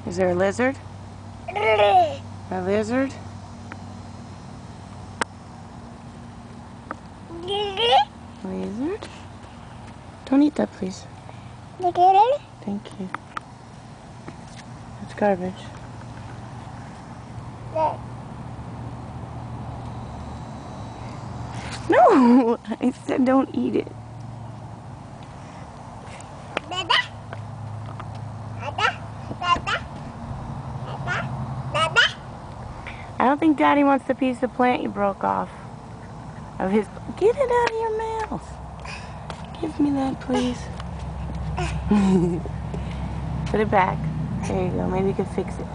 Is there a lizard? A lizard? Lizard? Don't eat that, please. Thank you. It's garbage. No! I said don't eat it. I don't think Daddy wants the piece of plant you broke off of his. Get it out of your mouth. Give me that, please. Put it back. There you go. Maybe you can fix it.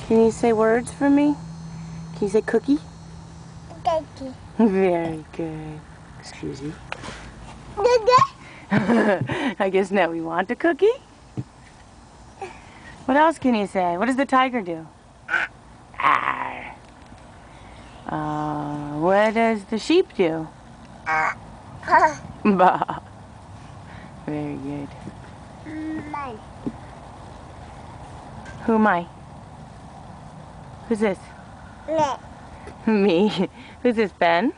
Can you say words for me? Can you say cookie? Cookie. Very good. Excuse me. I guess now we want a cookie? What else can you say? What does the tiger do? Arr. What does the sheep do? Bah. Very good. Mine. Who am I? Who's this? Me. Who's this, Ben?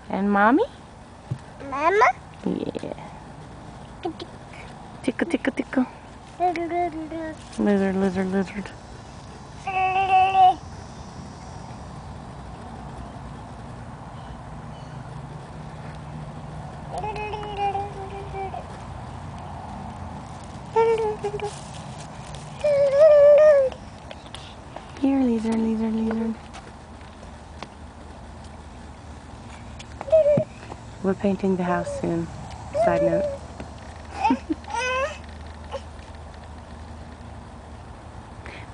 And Mommy? Mama? Yeah. Tickle, tickle, tickle. Lizard, lizard, lizard. Here, lizard, lizard, lizard. We're painting the house soon. Side note.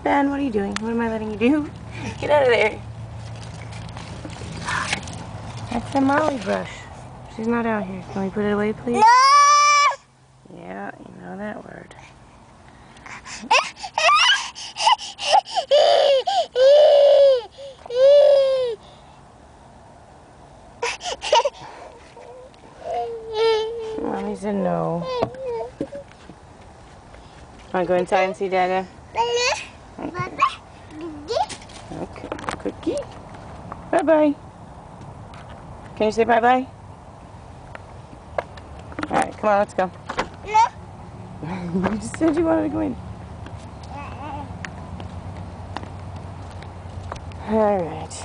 Ben, what are you doing? What am I letting you do? Get out of there. That's the Molly brush. She's not out here. Can we put it away, please? No! Yeah, you know that word. Mommy said no. Want to go inside and see Dada? Okay, cookie. Bye-bye. Can you say bye-bye? Alright, come on, let's go. You just said you wanted to go in. Alright.